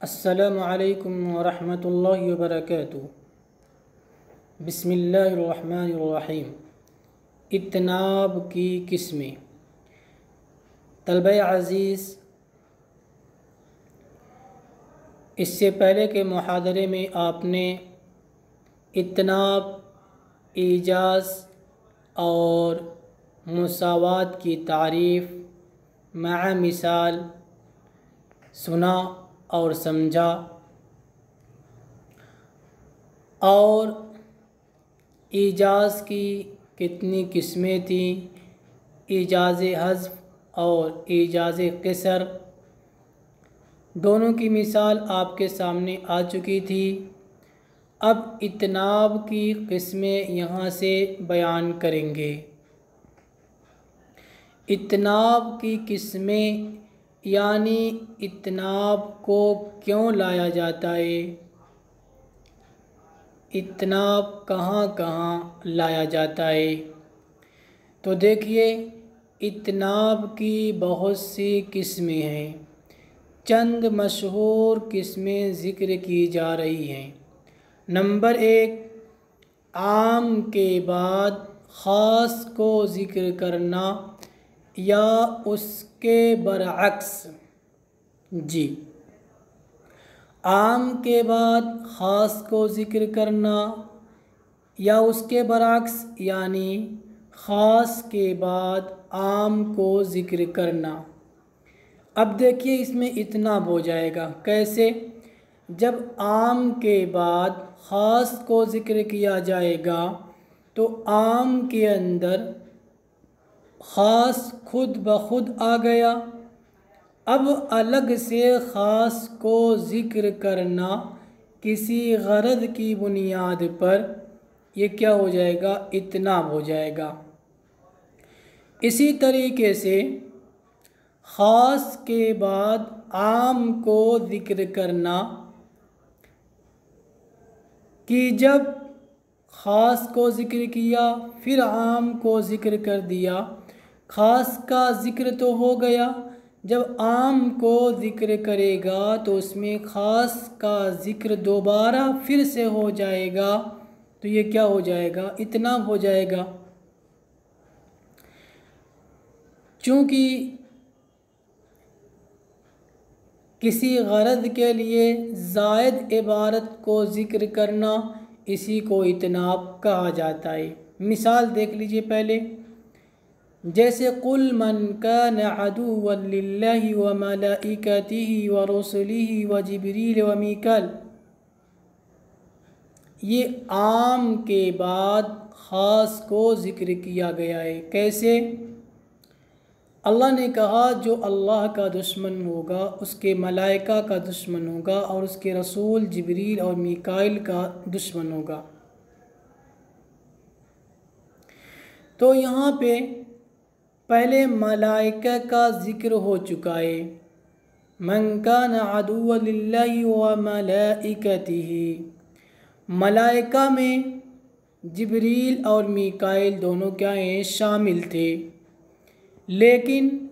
अस्सलामु अलैकुम वरहमतुल्लाहि वबरकातुहू। बिस्मिल्लाहिर्रहमानिर्रहीम। इत्नाब की किस्में। तलबे अज़ीज़, इससे पहले के मुहादरे में आपने इत्नाब, ईजाज़ और मुसावात की तारीफ़ मआ मिसाल सुना और समझा, और ईजाज़ की कितनी किस्में थीं, ईजाज़ हज़्फ़ और ईजाज़ क़िसर, दोनों की मिसाल आपके सामने आ चुकी थी। अब इत्नाब की किस्में यहाँ से बयान करेंगे। इत्नाब की किस्में यानी इत्नाब को क्यों लाया जाता है, इत्नाब कहाँ कहाँ लाया जाता है। तो देखिए, इत्नाब की बहुत सी किस्में हैं। चंद मशहूर किस्में ज़िक्र की जा रही हैं। नंबर 1, आम के बाद ख़ास को ज़िक्र करना या उसके बरअक्स। जी, आम के बाद ख़ास को ज़िक्र करना या उसके बरअक्स, यानी ख़ास के बाद आम को ज़िक्र करना। अब देखिए, इसमें इत्नाब हो जाएगा कैसे। जब आम के बाद ख़ास को ज़िक्र किया जाएगा तो आम के अंदर ख़ास खुद ब खुद आ गया। अब अलग से ख़ास को ज़िक्र करना किसी गरज की बुनियाद पर, ये क्या हो जाएगा, इत्नाब हो जाएगा। इसी तरीके से ख़ास के बाद आम को ज़िक्र करना कि जब ख़ास को ज़िक्र किया फिर आम को ज़िक्र कर दिया। ख़ास का ज़िक्र तो हो गया, जब आम को ज़िक्र करेगा तो उसमें ख़ास का ज़िक्र दोबारा फिर से हो जाएगा। तो ये क्या हो जाएगा, इत्नाब हो जाएगा। चूँकि किसी गरज के लिए ज़ायद इबारत को ज़िक्र करना, इसी को इत्नाब कहा जाता है। मिसाल देख लीजिए पहले, जैसे कुल मन कान अदुव्वन लिल्लाहि व मलाइकतिही व रुसुलिही व जिब्रील व मीकाल। ये आम के बाद ख़ास को ज़िक्र किया गया है। कैसे? अल्लाह ने कहा जो अल्लाह का दुश्मन होगा उसके मलाइका का दुश्मन होगा और उसके रसूल जिब्रील और मीकाइल का दुश्मन होगा। तो यहाँ पे पहले मलाइका का ज़िक्र हो चुका है। मन कान अदुव्वन लिल्लाहि व मलाइकतिही। मलाइका में जिब्रील और मीकाइल दोनों क्या हैं, शामिल थे। लेकिन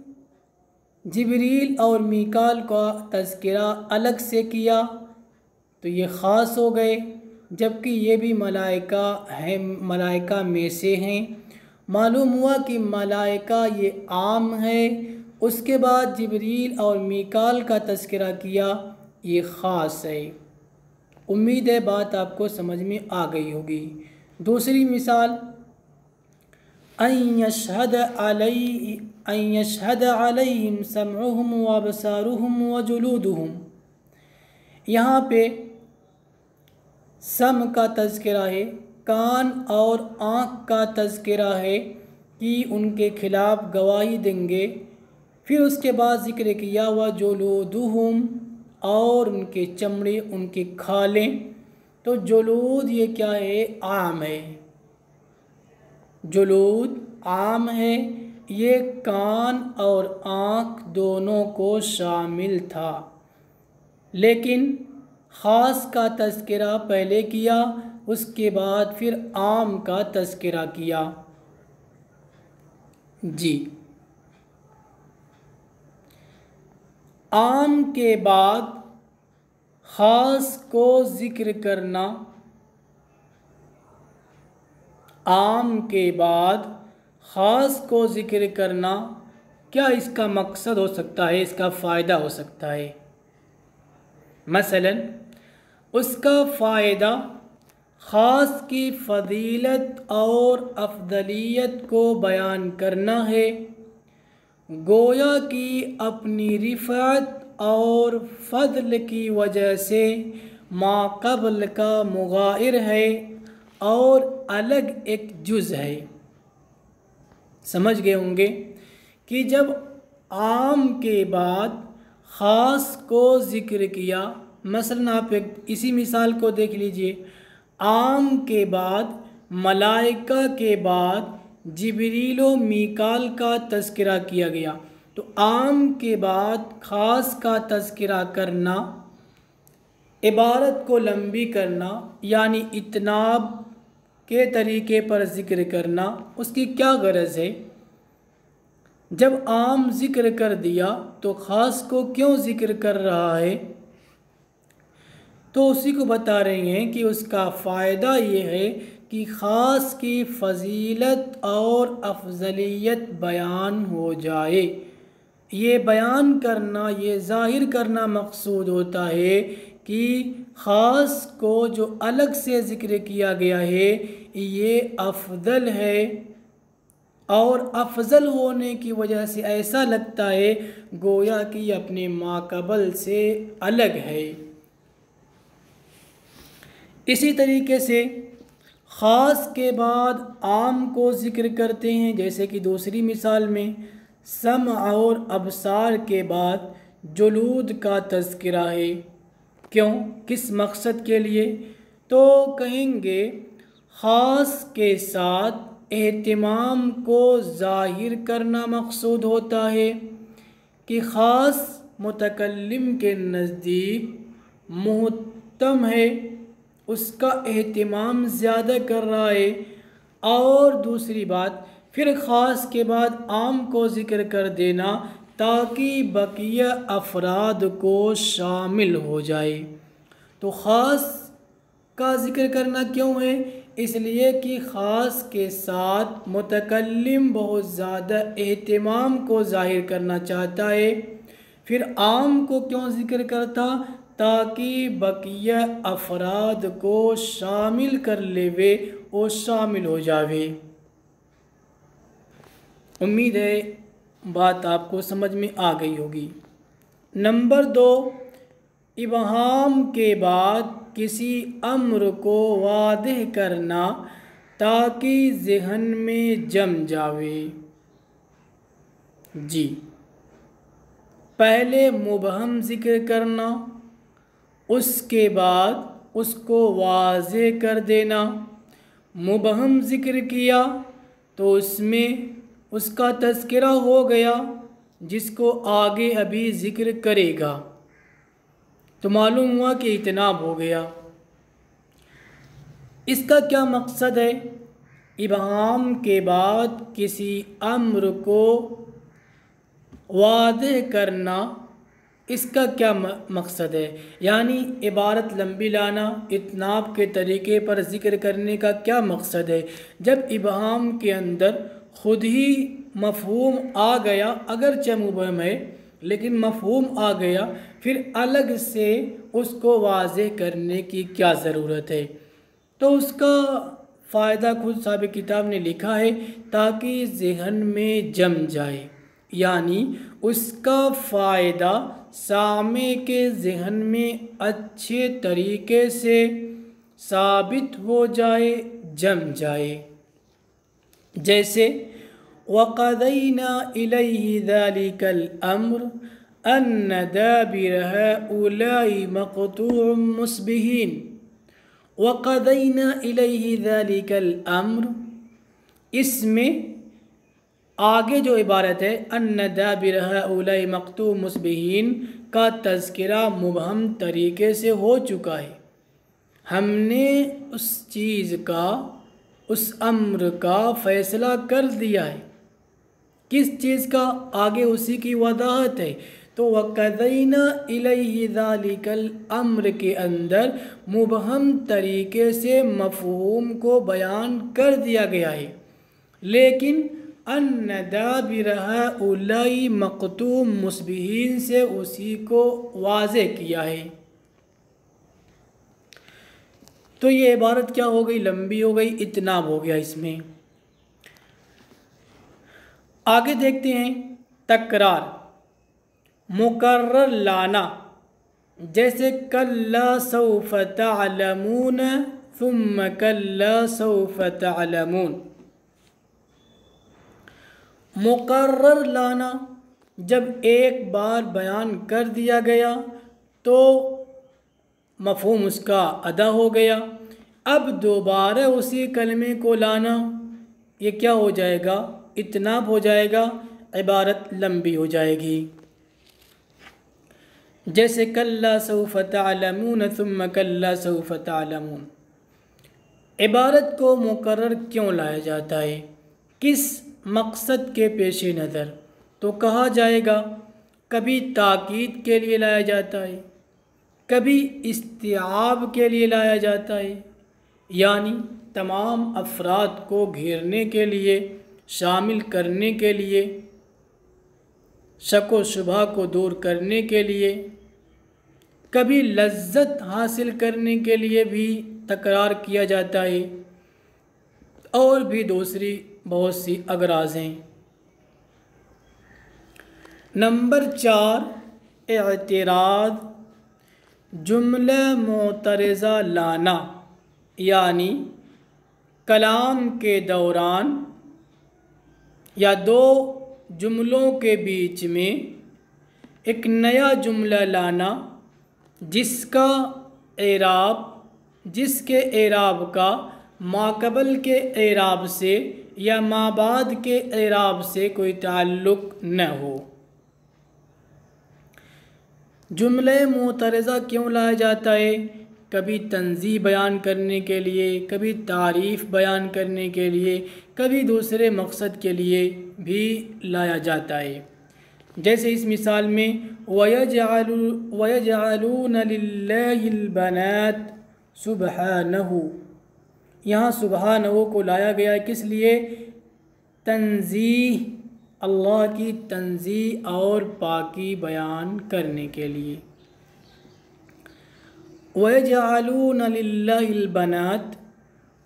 जिब्रील और मीकाल का तज़किरा अलग से किया तो ये ख़ास हो गए, जबकि ये भी मलाइका हैं, मलाइका में से हैं। मालूम हुआ कि मलाइका ये आम है, उसके बाद जिब्रील और मीकाल का तज़किरा किया, ये ख़ास है। उम्मीद है बात आपको समझ में आ गई होगी। दूसरी मिसाल, अन यशहद अलैहिम समउहुम व अबसारुहुम व जुलूदुहुम। यहाँ पे सम का तज़किरा है, कान और आँख का तज़किरा है कि उनके खिलाफ़ गवाही देंगे। फिर उसके बाद ज़िक्र किया व जुलूदुहुम, और उनके चमड़े, उनके खालें। तो जुलूद ये क्या है, आम है। जुलूद आम है, ये कान और आँख दोनों को शामिल था। लेकिन ख़ास का तज़किरा पहले किया उसके बाद फिर आम का तज़किरा किया। जी, आम के बाद ख़ास को ज़िक्र करना, आम के बाद ख़ास को ज़िक्र करना, क्या इसका मकसद हो सकता है, इसका फ़ायदा हो सकता है? मसलन उसका फ़ायदा ख़ास की फ़जीलत और अफ़दलियत को बयान करना है, गोया कि अपनी रिफ़अत और फ़ज़ल की वजह से माक़बल का मुग़ायर है और अलग एक जुज़ है। समझ गए होंगे कि जब आम के बाद ख़ास को ज़िक्र किया, मसलन आप एक इसी मिसाल को देख लीजिए, आम के बाद मलाइका के बाद जिब्रील व मीकाल का तज़किरा किया गया, तो आम के बाद ख़ास का तज़किरा करना, इबारत को लंबी करना यानी इतनाब के तरीके पर ज़िक्र करना, उसकी क्या गरज है? जब आम ज़िक्र कर दिया तो ख़ास को क्यों ज़िक्र कर रहा है? तो उसी को बता रहे हैं कि उसका फ़ायदा ये है कि ख़ास की फ़जीलत और अफजलियत बयान हो जाए। ये बयान करना, ये ज़ाहिर करना मकसूद होता है कि ख़ास को जो अलग से ज़िक्र किया गया है ये अफजल है, और अफजल होने की वजह से ऐसा लगता है गोया कि अपने माक़बल से अलग है। इसी तरीके से ख़ास के बाद आम को ज़िक्र करते हैं, जैसे कि दूसरी मिसाल में सम और अबसार के बाद जुलूद का तज़किरा है। क्यों, किस मकसद के लिए? तो कहेंगे ख़ास के साथ एहतिमाम को ज़ाहिर करना मकसूद होता है कि ख़ास मुतकल्लिम के नज़दीक मुहतम है, उसका एहतिमाम ज़्यादा कर रहा है। और दूसरी बात, फिर ख़ास के बाद आम को ज़िक्र कर देना ताकि बकिया अफराद को शामिल हो जाए। तो ख़ास का ज़िक्र करना क्यों है? इसलिए कि ख़ास के साथ मुतकल्लिम बहुत ज़्यादा एहतिमाम को ज़ाहिर करना चाहता है। फिर आम को क्यों ज़िक्र करता? ताकि बकिया अफराद को शामिल कर लेवे और शामिल हो जावे। उम्मीद है बात आपको समझ में आ गई होगी। नंबर 2, इबहाम के बाद किसी अम्र को वादह करना ताकि ज़हन में जम जावे। जी, पहले मुबहम ज़िक्र करना, उसके बाद उसको वाज़ेह कर देना। मुबहम ज़िक्र किया तो उसमें उसका तज़किरा हो गया जिसको आगे अभी ज़िक्र करेगा, तो मालूम हुआ कि इतनाब हो गया। इसका क्या मकसद है? इबहाम के बाद किसी अम्र को वादे करना, इसका क्या मकसद है? यानी इबारत लंबी लाना, इतनाब के तरीके पर ज़िक्र करने का क्या मकसद है? जब इबहाम के अंदर ख़ुद ही मफ़हूम आ गया, अगरचे मुबहम है लेकिन मफ़हूम आ गया, फिर अलग से उसको वाज़ेह करने की क्या ज़रूरत है? तो उसका फ़ायदा खुद साहिब किताब ने लिखा है ताकि ज़हन में जम जाए, यानी उसका फ़ायदा सामे के ज़हन में अच्छे तरीके से साबित हो जाए, जम जाए। जैसे वक़ज़ैना इलैहि ज़ालिकल अम्र अन्न दाबिर हाउलाई मक़तूअ मुस्बिहीन। वक़ज़ैना इलैहि ज़ालिकल अम्र, इसमें आगे जो इबारत है अन्न दाबिर हाउलाई मक़तूअ मुस्बिहीन का तज़किरा मुबहम तरीके से हो चुका है। हमने उस चीज़ का, उस अम्र का फ़ैसला कर दिया है। किस चीज़ का? आगे उसी की वदाहत है। तो वक़ज़ैना इलैहि ज़ालिकल अम्र के अंदर मुबहम तरीके से मफ़हूम को बयान कर दिया गया है, लेकिन अन्न दाबिर हाउलाई मक़तूम मुस्बिहीन से उसी को वाज़े किया है। तो ये इबारत क्या हो गई? लंबी हो गई, इतनाब हो गया इसमें। आगे देखते हैं तकरार, मुकर्रर लाना, जैसे कल्ला सौफ तअलमून सुम्मा कल्ला सौफ तअलमून। मुकर्रर लाना, जब एक बार बयान कर दिया गया तो मफ़हूम उसका अदा हो गया। अब दोबारा उसी कलमे को लाना, ये क्या हो जाएगा? इतनाब हो जाएगा, इबारत लंबी हो जाएगी। जैसे कल्ला सौफ तअलमून सुम्मा कल्ला सौफ तअलमून। इबारत को मुकर्रर क्यों लाया जाता है? किस मकसद के पेश नज़र? तो कहा जाएगा कभी ताकीद के लिए लाया जाता है, कभी इस्तिआब के लिए लाया जाता है, यानी तमाम अफराद को घेरने के लिए, शामिल करने के लिए, शक व शुबहा को दूर करने के लिए, कभी लज्जत हासिल करने के लिए भी तकरार किया जाता है, और भी दूसरी बहुत सी अगराज़ हैं। नंबर 4, एतराज़, जुमला मोतरज़ा लाना, यानी कलाम के दौरान या दो जुमलों के बीच में एक नया जुमला लाना जिसका एराब, जिसके एराब का माक़बल के एराब से या माबाद के एराब से कोई ताल्लुक़ न हो। जुमले मोतरज़ा क्यों लाया जाता है? कभी तंज़ीह बयान करने के लिए, कभी तारीफ़ बयान करने के लिए, कभी दूसरे मकसद के लिए भी लाया जाता है। जैसे इस मिसाल में वयजअलून लिल्लाहिल बनात सुब्हानहू, यहाँ सुब्हानहू को लाया गया किस लिए? तंज़ीह, अल्लाह की तंज़ीह और पाकी बयान करने के लिए। वयजअलून लिल्लाहिल बनात,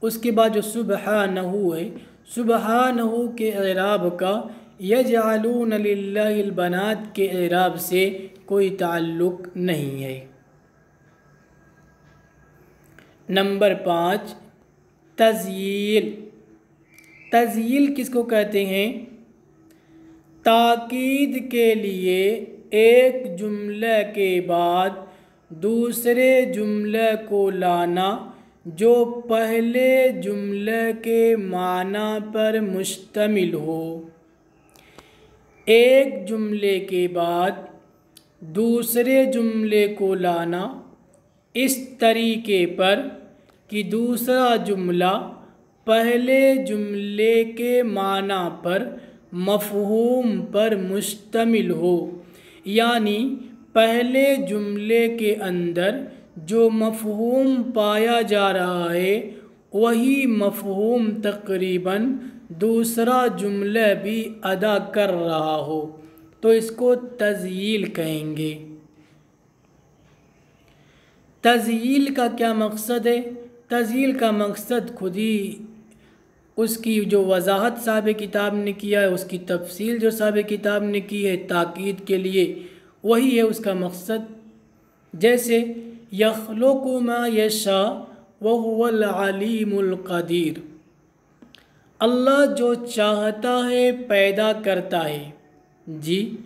उसके बाद जो सुब्हानहू है, सुब्हानहू के एराब का यजअलून लिल्लाहिल बनात के एराब से कोई ताल्लुक़ नहीं है। नंबर 5, तज़यील। तज़यील किसको कहते हैं? ताकीद के लिए एक जुमले के बाद दूसरे जुमले को लाना जो पहले जुमले के माना पर मुश्तमिल हो। एक जुमले के बाद दूसरे जुमले को लाना इस तरीके पर कि दूसरा जुमला पहले जुमले के माना पर, मफ़हूम पर मुश्तमिल हो, यानी पहले जुमले के अंदर जो मफ़हूम पाया जा रहा है वही मफ़हूम तक़रीबन दूसरा जुमला भी अदा कर रहा हो, तो इसको तज़यील कहेंगे। तज़यील का क्या मकसद है? तज़यील का मकसद खुद ही उसकी जो वजाहत साहब किताब ने किया है, उसकी तफसील जो साहब किताब ने की है ताकीद के लिए, वही है उसका मकसद। जैसे यख़्लुक़ु मा यशा व हुवल अलीमुल क़दीर, अल्लाह जो चाहता है पैदा करता है। जी,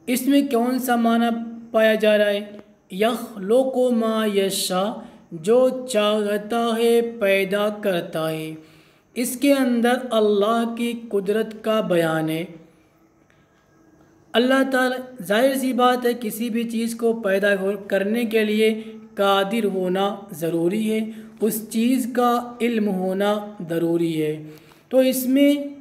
इसमें कौन सा माना पाया जा रहा है? यख़्लुक़ु मा यशा, जो चाहता है पैदा करता है। इसके अंदर अल्लाह की कुदरत का बयान है। अल्लाह ताला, जाहिर सी बात है, किसी भी चीज़ को पैदा करने के लिए कादिर होना ज़रूरी है, उस चीज़ का इल्म होना ज़रूरी है। तो इसमें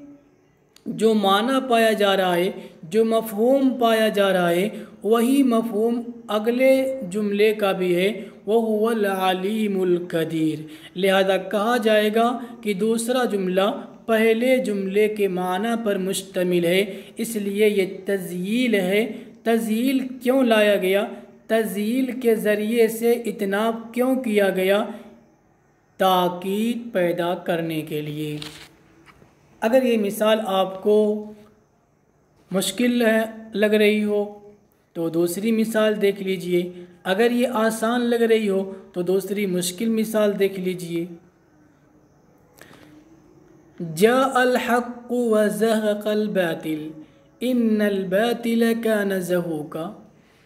जो माना पाया जा रहा है, जो मफ़हूम पाया जा रहा है, वही मफ़हूम अगले जुमले का भी है, वह हुवल अलीमुल कदीर। लिहाजा कहा जाएगा कि दूसरा जुमला पहले जुमले के माना पर मुश्तमिल है, इसलिए ये तज़यील है। तज़यील क्यों लाया गया, तज़यील के ज़रिए से इतनाब क्यों किया गया, ताकीद पैदा करने के लिए। अगर ये मिसाल आपको मुश्किल लग रही हो तो दूसरी मिसाल देख लीजिए, अगर ये आसान लग रही हो तो दूसरी मुश्किल मिसाल देख लीजिए। जाअल हक़्क़ु व ज़हक़ल बातिल इन्नल बातिल कान ज़हूक़ा।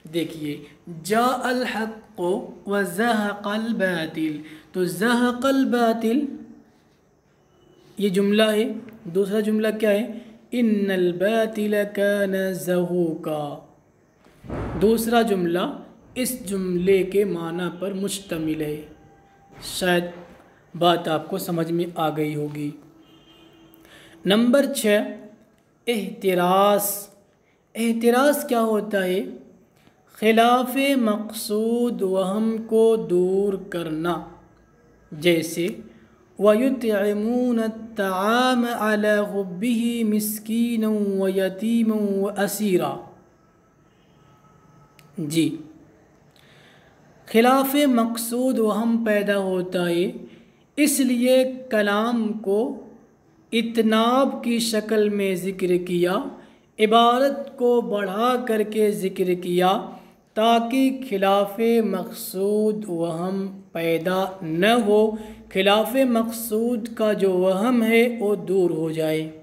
देखिए, जाअल हक़्क़ु व ज़हक़ल बातिल, तो ज़हक़ल बातिल ये जुमला है। दूसरा जुमला क्या है, इन्नल बातिल कान ज़हूक़ा। दूसरा जुमला इस जुमले के माना पर मुश्तमिल है। शायद बात आपको समझ में आ गई होगी। नंबर 6, एहतिरास। एहतिरास क्या होता है, खिलाफ मक़सूद वहम को दूर करना। जैसे वयुतइमून अत्तआम अला हुब्बिही मिस्कीनन व यतीमन व असीरा। जी, खिलाफ मक़सूद वहम पैदा होता है, इसलिए कलाम को इतनाब की शक्ल में ज़िक्र किया, इबारत को बढ़ा करके ज़िक्र किया, ताकि खिलाफ मक़सूद वहम पैदा न हो, खिलाफ मक़सूद का जो वहम है वो दूर हो जाए।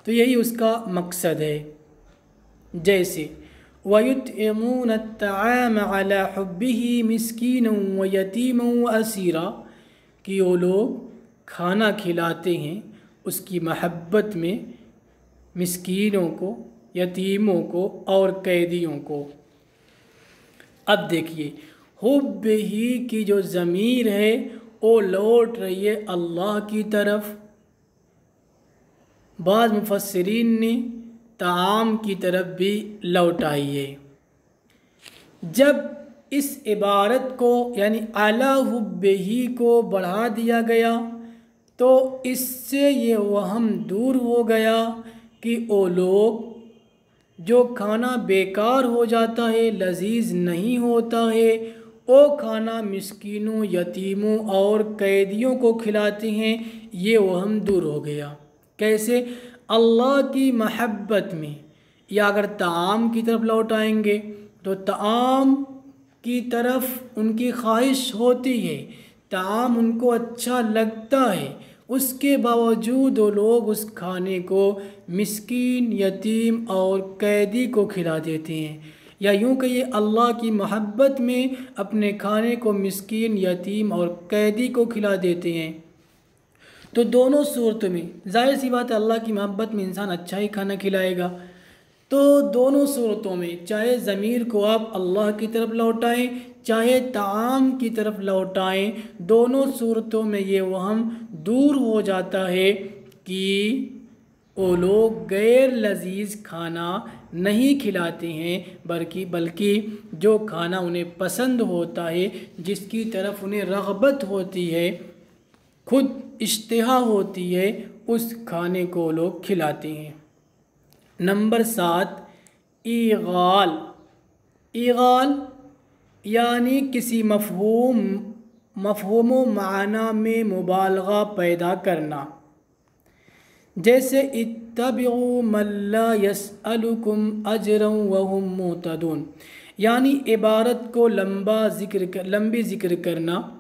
तो यही उसका मकसद है। जैसे वयुतइमून अत्तआम अला हुब्बिही मिस्कीनन व यतीमन व असीरा, कि वो लोग खाना खिलाते हैं उसकी महब्बत में मिस्कीनों को, यतीमों को और कैदियों को। अब देखिए, हुब्बिही की जो ज़मीर है वो लौट रही है अल्लाह की तरफ। बाद मुफस्सिरीन ने ताआम की तरफ भी लौटाई है। जब इस इबारत को यानी अला हुब्बिही को बढ़ा दिया गया तो इससे ये वहम दूर हो गया कि वो लोग जो खाना बेकार हो जाता है, लजीज नहीं होता है, वो खाना मिस्कीनों, यतीमों और कैदियों को खिलाते हैं, ये वहम दूर हो गया। कैसे, अल्लाह की महब्बत में। या अगर ताआम की तरफ लौटाएंगे तो ताआम की तरफ उनकी ख्वाहिश होती है, ताआम उनको अच्छा लगता है, उसके बावजूद वो लोग उस खाने को मिस्कीन, यतीम और कैदी को खिला देते हैं। या यूँ कहिए, अल्लाह की मोहब्बत में अपने खाने को मिस्कीन, यतीम और कैदी को खिला देते हैं। तो दोनों सूरतों में जाहिर सी बात है, अल्लाह की मोहब्बत में इंसान अच्छा ही खाना खिलाएगा। तो दोनों सूरतों में, चाहे ज़मीर को आप अल्लाह की तरफ लौटाएं, चाहे ताआम की तरफ लौटाएं, दोनों सूरतों में ये वहम दूर हो जाता है कि वो लोग गैर लजीज खाना नहीं खिलाते हैं, बल्कि जो खाना उन्हें पसंद होता है, जिसकी तरफ उन्हें रग़बत होती है, खुद इश्तिहा होती है, उस खाने को लोग खिलाते हैं। नंबर 7, ईगाल। ईगाल यानी किसी मफ़हूम माना में मुबालगा पैदा करना। जैसे इत्तबिउ मल्ला यसअलुकुम अजरन वहुम मुहतदून, यानी इबारत को लंबी ज़िक्र करना,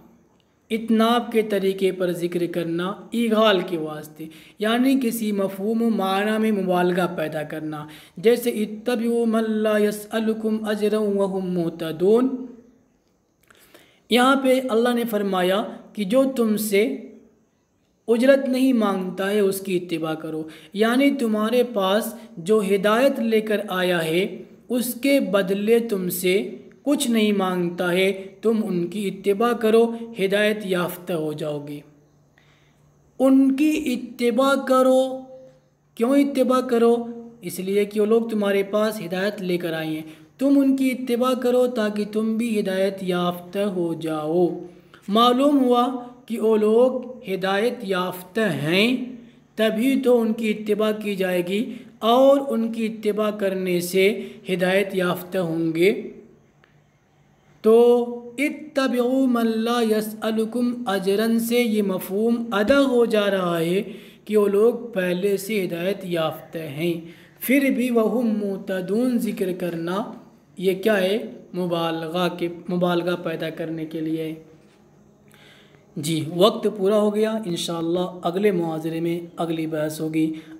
इतनाब के तरीके पर ज़िक्र करना ईगाल के वास्ते, यानी किसी मफ़हूम माना में मुबालगा पैदा करना। जैसे इत्तबिउ मल्ला यसअलुकुम अजरन वहुम मुहतदून, यहाँ पे अल्लाह ने फरमाया कि जो तुमसे उजरत नहीं मांगता है उसकी इत्तिबा करो, यानी तुम्हारे पास जो हिदायत लेकर आया है उसके बदले तुमसे कुछ नहीं मांगता है, तुम उनकी इत्तिबा करो, हिदायत याफ्ता हो जाओगे। उनकी इत्तिबा करो, क्यों इत्तिबा करो? इसलिए कि वो लोग तुम्हारे पास हिदायत लेकर आए हैं। तुम उनकी इत्तिबा करो ताकि तुम भी हिदायत याफ्ता हो जाओ। मालूम हुआ कि वो लोग हिदायत याफ्ता हैं, तभी तो उनकी इत्तिबा की जाएगी और उनकी इत्तिबा करने से हिदायत याफ्ता होंगे। तो इत्तबिउ मन ला यसअलुकुम अजरन से ये मफ़हूम अदा हो जा रहा है कि वो लोग पहले से हिदायत याफ्ता हैं, फिर भी वहुम मुतदून ज़िक्र करना ये क्या है? मुबालगा पैदा करने के लिए। जी, वक्त पूरा हो गया। इंशाअल्लाह अगले मुहाज़रे में अगली बहस होगी।